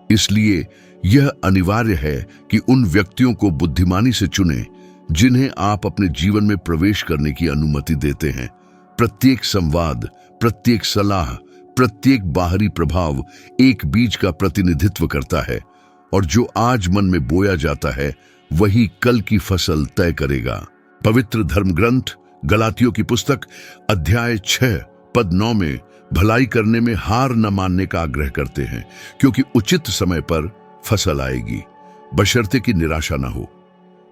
इसलिए यह अनिवार्य है कि उन व्यक्तियों को बुद्धिमानी से चुनें जिन्हें आप अपने जीवन में प्रवेश करने की अनुमति देते हैं। प्रत्येक संवाद, प्रत्येक सलाह, प्रत्येक बाहरी प्रभाव एक बीज का प्रतिनिधित्व करता है, और जो आज मन में बोया जाता है वही कल की फसल तय करेगा। पवित्र धर्म ग्रंथ गलातियों की पुस्तक अध्याय 6 पद 9 में भलाई करने में हार न मानने का आग्रह करते हैं, क्योंकि उचित समय पर फसल आएगी, बशर्ते कि निराशा न हो।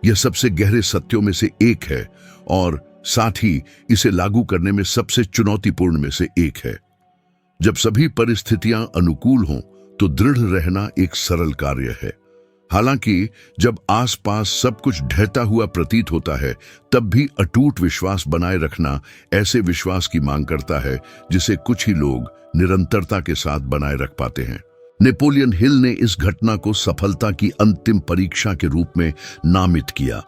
यह सबसे गहरे सत्यों में से एक है और साथ ही इसे लागू करने में सबसे चुनौतीपूर्ण में से एक है। जब सभी परिस्थितियां अनुकूल हों तो दृढ़ रहना एक सरल कार्य है। हालांकि जब आसपास सब कुछ ढहता हुआ प्रतीत होता है, तब भी अटूट विश्वास बनाए रखना ऐसे विश्वास की मांग करता है जिसे कुछ ही लोग निरंतरता के साथ बनाए रख पाते हैं। नेपोलियन हिल ने इस घटना को सफलता की अंतिम परीक्षा के रूप में नामित किया।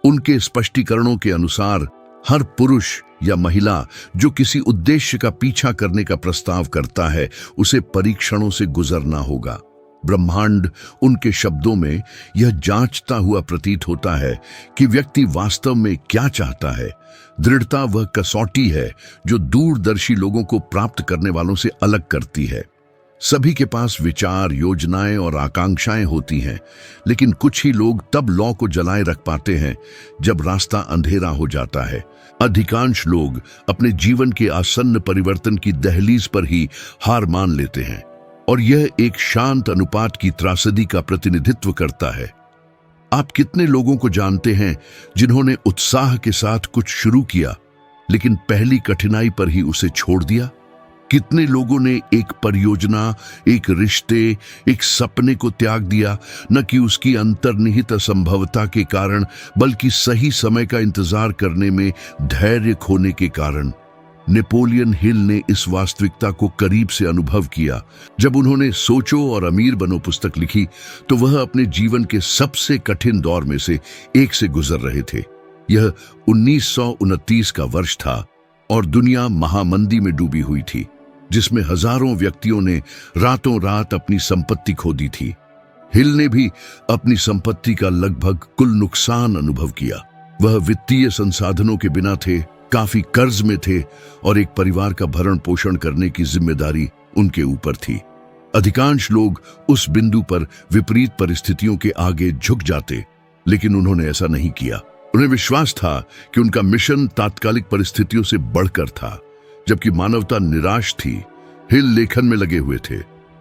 उनके स्पष्टीकरणों के अनुसार हर पुरुष या महिला जो किसी उद्देश्य का पीछा करने का प्रस्ताव करता है, उसे परीक्षणों से गुजरना होगा। ब्रह्मांड उनके शब्दों में यह जांचता हुआ प्रतीत होता है कि व्यक्ति वास्तव में क्या चाहता है। दृढ़ता वह कसौटी है जो दूरदर्शी लोगों को प्राप्त करने वालों से अलग करती है। सभी के पास विचार, योजनाएं और आकांक्षाएं होती हैं, लेकिन कुछ ही लोग तब लौ को जलाए रख पाते हैं जब रास्ता अंधेरा हो जाता है। अधिकांश लोग अपने जीवन के आसन्न परिवर्तन की दहलीज पर ही हार मान लेते हैं, और यह एक शांत अनुपात की त्रासदी का प्रतिनिधित्व करता है। आप कितने लोगों को जानते हैं जिन्होंने उत्साह के साथ कुछ शुरू किया लेकिन पहली कठिनाई पर ही उसे छोड़ दिया? कितने लोगों ने एक परियोजना, एक रिश्ते, एक सपने को त्याग दिया, न कि उसकी अंतर्निहित असंभवता के कारण, बल्कि सही समय का इंतजार करने में धैर्य खोने के कारण। नेपोलियन हिल ने इस वास्तविकता को करीब से अनुभव किया। जब उन्होंने सोचो और अमीर बनो पुस्तक लिखी तो वह अपने जीवन के सबसे कठिन दौर में से एक से गुजर रहे थे। यह 1929 का वर्ष था और दुनिया महामंदी में डूबी हुई थी, जिसमें हजारों व्यक्तियों ने रातों रात अपनी संपत्ति खो दी थी। हिल ने भी अपनी संपत्ति का लगभग कुल नुकसान अनुभव किया। वह वित्तीय संसाधनों के बिना थे, काफी कर्ज में थे और एक परिवार का भरण पोषण करने की जिम्मेदारी उनके ऊपर थी। अधिकांश लोग उस बिंदु पर विपरीत परिस्थितियों के आगे झुक जाते, लेकिन उन्होंने ऐसा नहीं किया। उन्हें विश्वास था कि उनका मिशन तात्कालिक परिस्थितियों से बढ़कर था। जबकि मानवता निराश थी, हिल लेखन में लगे हुए थे।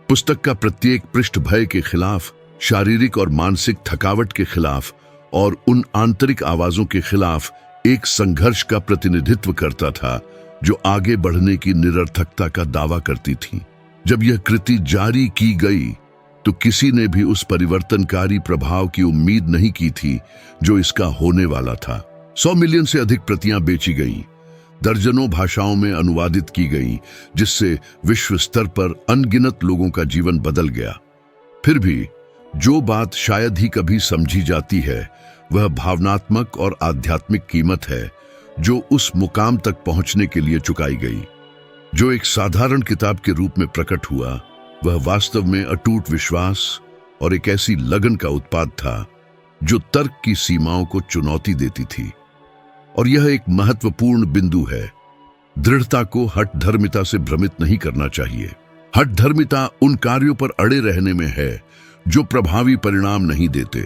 पुस्तक का प्रत्येक पृष्ठ भय के खिलाफ, शारीरिक और मानसिक थकावट के खिलाफ और उन आंतरिक आवाजों के खिलाफ एक संघर्ष का प्रतिनिधित्व करता था जो आगे बढ़ने की निरर्थकता का दावा करती थी। जब यह कृति जारी की गई तो किसी ने भी उस परिवर्तनकारी प्रभाव की उम्मीद नहीं की थी जो इसका होने वाला था। 100 मिलियन से अधिक प्रतियां बेची गईं, दर्जनों भाषाओं में अनुवादित की गईं, जिससे विश्व स्तर पर अनगिनत लोगों का जीवन बदल गया। फिर भी जो बात शायद ही कभी समझी जाती है वह भावनात्मक और आध्यात्मिक कीमत है जो उस मुकाम तक पहुंचने के लिए चुकाई गई। जो एक साधारण किताब के रूप में प्रकट हुआ, वह वास्तव में अटूट विश्वास और एक ऐसी लगन का उत्पाद था जो तर्क की सीमाओं को चुनौती देती थी। और यह एक महत्वपूर्ण बिंदु है। दृढ़ता को हठधर्मिता से भ्रमित नहीं करना चाहिए। हठधर्मिता उन कार्यों पर अड़े रहने में है जो प्रभावी परिणाम नहीं देते।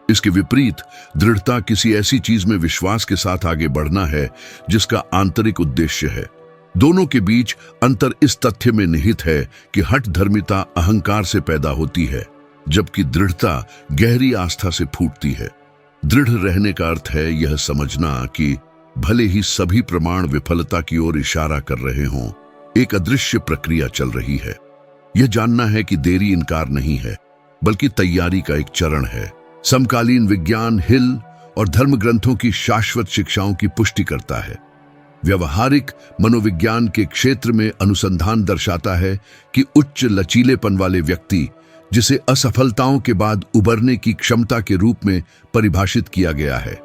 इसके विपरीत दृढ़ता किसी ऐसी चीज में विश्वास के साथ आगे बढ़ना है जिसका आंतरिक उद्देश्य है। दोनों के बीच अंतर इस तथ्य में निहित है कि हठधर्मिता अहंकार से पैदा होती है, जबकि दृढ़ता गहरी आस्था से फूटती है। दृढ़ रहने का अर्थ है यह समझना कि भले ही सभी प्रमाण विफलता की ओर इशारा कर रहे हों, एक अदृश्य प्रक्रिया चल रही है। यह जानना है कि देरी इनकार नहीं है, बल्कि तैयारी का एक चरण है। समकालीन विज्ञान हिल और धर्म ग्रंथों की शाश्वत शिक्षाओं की पुष्टि करता है। व्यवहारिक मनोविज्ञान के क्षेत्र में अनुसंधान दर्शाता है कि उच्च लचीलेपन वाले व्यक्ति, जिसे असफलताओं के बाद उबरने की क्षमता के रूप में परिभाषित किया गया है,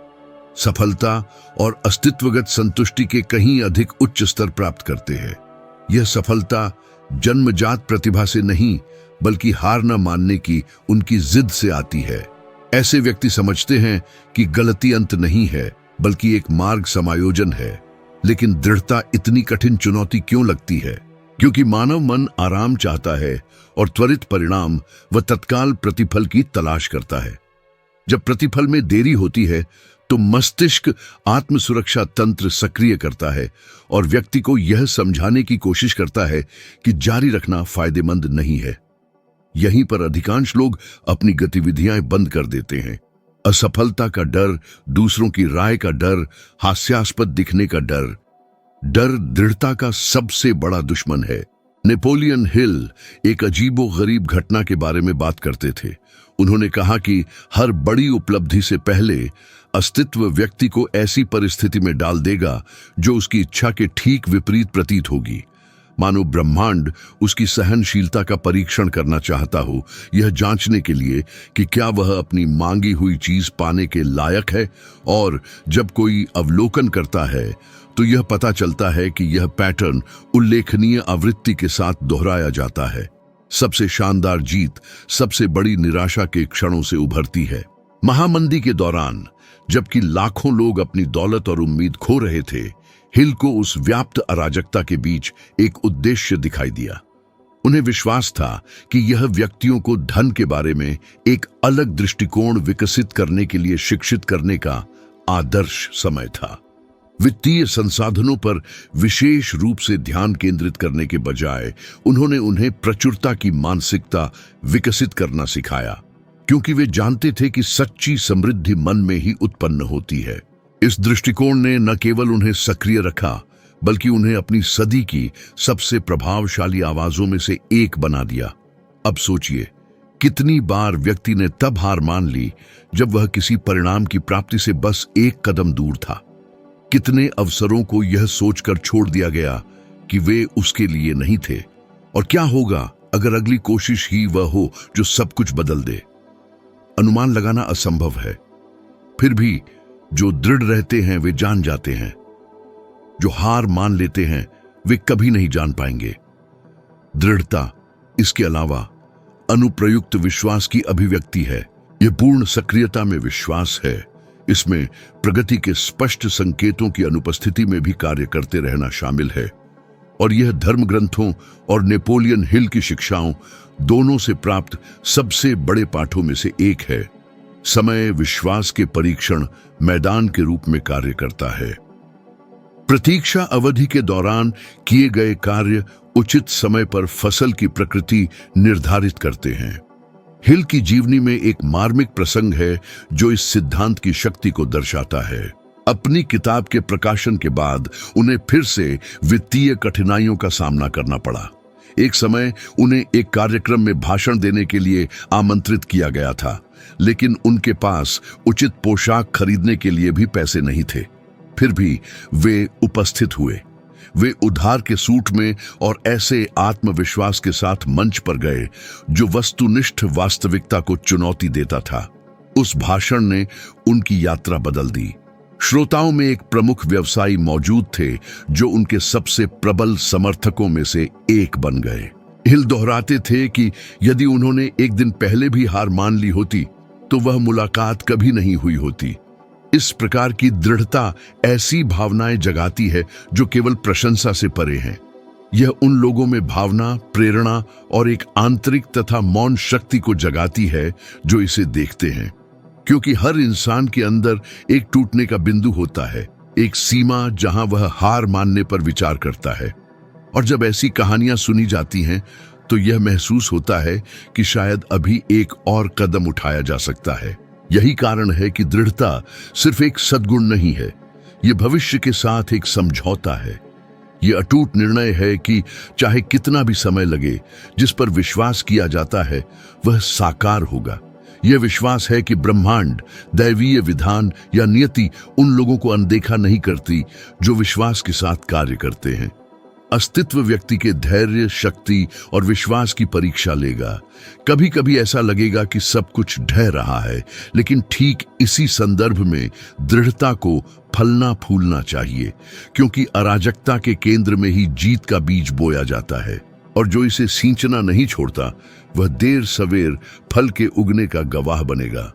सफलता और अस्तित्वगत संतुष्टि के कहीं अधिक उच्च स्तर प्राप्त करते हैं। यह सफलता जन्मजात प्रतिभा से नहीं बल्कि हार न मानने की उनकी जिद से आती है। ऐसे व्यक्ति समझते हैं कि गलती अंत नहीं है बल्कि एक मार्ग समायोजन है। लेकिन दृढ़ता इतनी कठिन चुनौती क्यों लगती है? क्योंकि मानव मन आराम चाहता है और त्वरित परिणाम व तत्काल प्रतिफल की तलाश करता है। जब प्रतिफल में देरी होती है तो मस्तिष्क आत्म सुरक्षा तंत्र सक्रिय करता है और व्यक्ति को यह समझाने की कोशिश करता है कि जारी रखना फायदेमंद नहीं है। यहीं पर अधिकांश लोग अपनी गतिविधियां बंद कर देते हैं। असफलता का डर, दूसरों की राय का डर, हास्यास्पद दिखने का डर दृढ़ता का सबसे बड़ा दुश्मन है। नेपोलियन हिल एक अजीबोगरीब घटना के बारे में बात करते थे। उन्होंने कहा कि हर बड़ी उपलब्धि से पहले अस्तित्व व्यक्ति को ऐसी परिस्थिति में डाल देगा जो उसकी इच्छा के ठीक विपरीत प्रतीत होगी, मानो ब्रह्मांड उसकी सहनशीलता का परीक्षण करना चाहता हो, यह जांचने के लिए कि क्या वह अपनी मांगी हुई चीज पाने के लायक है। और जब कोई अवलोकन करता है तो यह पता चलता है कि यह पैटर्न उल्लेखनीय आवृत्ति के साथ दोहराया जाता है। सबसे शानदार जीत सबसे बड़ी निराशा के क्षणों से उभरती है। महामंदी के दौरान जबकि लाखों लोग अपनी दौलत और उम्मीद खो रहे थे, हिल को उस व्याप्त अराजकता के बीच एक उद्देश्य दिखाई दिया। उन्हें विश्वास था कि यह व्यक्तियों को धन के बारे में एक अलग दृष्टिकोण विकसित करने के लिए शिक्षित करने का आदर्श समय था। वित्तीय संसाधनों पर विशेष रूप से ध्यान केंद्रित करने के बजाय उन्होंने उन्हें प्रचुरता की मानसिकता विकसित करना सिखाया, क्योंकि वे जानते थे कि सच्ची समृद्धि मन में ही उत्पन्न होती है। इस दृष्टिकोण ने न केवल उन्हें सक्रिय रखा बल्कि उन्हें अपनी सदी की सबसे प्रभावशाली आवाजों में से एक बना दिया। अब सोचिए, कितनी बार व्यक्ति ने तब हार मान ली जब वह किसी परिणाम की प्राप्ति से बस एक कदम दूर था। कितने अवसरों को यह सोचकर छोड़ दिया गया कि वे उसके लिए नहीं थे। और क्या होगा अगर अगली कोशिश ही वह हो जो सब कुछ बदल दे? अनुमान लगाना असंभव है। फिर भी जो दृढ़ रहते हैं वे जान जाते हैं, जो हार मान लेते हैं वे कभी नहीं जान पाएंगे। दृढ़ता इसके अलावा अनुप्रयुक्त विश्वास की अभिव्यक्ति है। यह पूर्ण सक्रियता में विश्वास है। इसमें प्रगति के स्पष्ट संकेतों की अनुपस्थिति में भी कार्य करते रहना शामिल है। और यह धर्म ग्रंथों और नेपोलियन हिल की शिक्षाओं दोनों से प्राप्त सबसे बड़े पाठों में से एक है। समय विश्वास के परीक्षण मैदान के रूप में कार्य करता है। प्रतीक्षा अवधि के दौरान किए गए कार्य उचित समय पर फसल की प्रकृति निर्धारित करते हैं। हिल की जीवनी में एक मार्मिक प्रसंग है जो इस सिद्धांत की शक्ति को दर्शाता है। अपनी किताब के प्रकाशन के बाद उन्हें फिर से वित्तीय कठिनाइयों का सामना करना पड़ा। एक समय उन्हें एक कार्यक्रम में भाषण देने के लिए आमंत्रित किया गया था, लेकिन उनके पास उचित पोशाक खरीदने के लिए भी पैसे नहीं थे। फिर भी वे उपस्थित हुए। वे उधार के सूट में और ऐसे आत्मविश्वास के साथ मंच पर गए जो वस्तुनिष्ठ वास्तविकता को चुनौती देता था। उस भाषण ने उनकी यात्रा बदल दी। श्रोताओं में एक प्रमुख व्यवसायी मौजूद थे जो उनके सबसे प्रबल समर्थकों में से एक बन गए। हिल दोहराते थे कि यदि उन्होंने एक दिन पहले भी हार मान ली होती तो वह मुलाकात कभी नहीं हुई होती। इस प्रकार की दृढ़ता ऐसी भावनाएं जगाती है जो केवल प्रशंसा से परे हैं। यह उन लोगों में भावना, प्रेरणा और एक आंतरिक तथा मौन शक्ति को जगाती है जो इसे देखते हैं, क्योंकि हर इंसान के अंदर एक टूटने का बिंदु होता है, एक सीमा जहां वह हार मानने पर विचार करता है। और जब ऐसी कहानियां सुनी जाती हैं तो यह महसूस होता है कि शायद अभी एक और कदम उठाया जा सकता है। यही कारण है कि दृढ़ता सिर्फ एक सद्गुण नहीं है, यह भविष्य के साथ एक समझौता है। यह अटूट निर्णय है कि चाहे कितना भी समय लगे, जिस पर विश्वास किया जाता है वह साकार होगा। यह विश्वास है कि ब्रह्मांड, दैवीय विधान या नियति उन लोगों को अनदेखा नहीं करती जो विश्वास के साथ कार्य करते हैं। अस्तित्व व्यक्ति के धैर्य, शक्ति और विश्वास की परीक्षा लेगा। कभी कभी ऐसा लगेगा कि सब कुछ ढह रहा है, लेकिन ठीक इसी संदर्भ में दृढ़ता को फलना फूलना चाहिए, क्योंकि अराजकता के केंद्र में ही जीत का बीज बोया जाता है, और जो इसे सींचना नहीं छोड़ता वह देर सवेर फल के उगने का गवाह बनेगा।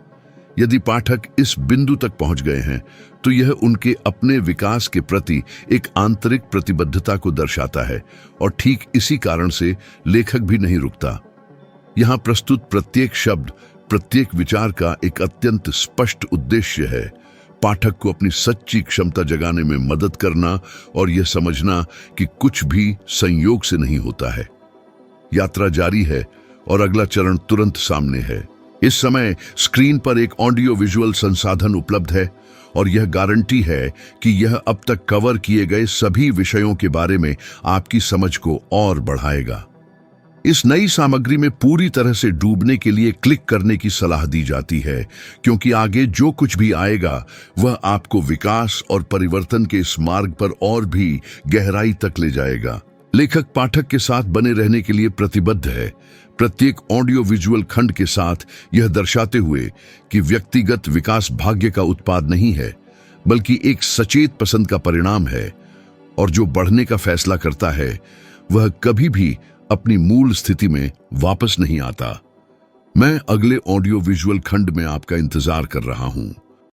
यदि पाठक इस बिंदु तक पहुंच गए हैं तो यह उनके अपने विकास के प्रति एक आंतरिक प्रतिबद्धता को दर्शाता है, और ठीक इसी कारण से लेखक भी नहीं रुकता। यहां प्रस्तुत प्रत्येक शब्द, प्रत्येक विचार का एक अत्यंत स्पष्ट उद्देश्य है, पाठक को अपनी सच्ची क्षमता जगाने में मदद करना और यह समझना कि कुछ भी संयोग से नहीं होता है। यात्रा जारी है और अगला चरण तुरंत सामने है। इस समय स्क्रीन पर एक ऑडियो विजुअल संसाधन उपलब्ध है, और यह गारंटी है कि यह अब तक कवर किए गए सभी विषयों के बारे में आपकी समझ को और बढ़ाएगा। इस नई सामग्री में पूरी तरह से डूबने के लिए क्लिक करने की सलाह दी जाती है, क्योंकि आगे जो कुछ भी आएगा वह आपको विकास और परिवर्तन के इस मार्ग पर और भी गहराई तक ले जाएगा। लेखक पाठक के साथ बने रहने के लिए प्रतिबद्ध है, प्रत्येक ऑडियो विजुअल खंड के साथ यह दर्शाते हुए कि व्यक्तिगत विकास भाग्य का उत्पाद नहीं है, बल्कि एक सचेत पसंद का परिणाम है, और जो बढ़ने का फैसला करता है वह कभी भी अपनी मूल स्थिति में वापस नहीं आता। मैं अगले ऑडियो विजुअल खंड में आपका इंतजार कर रहा हूं।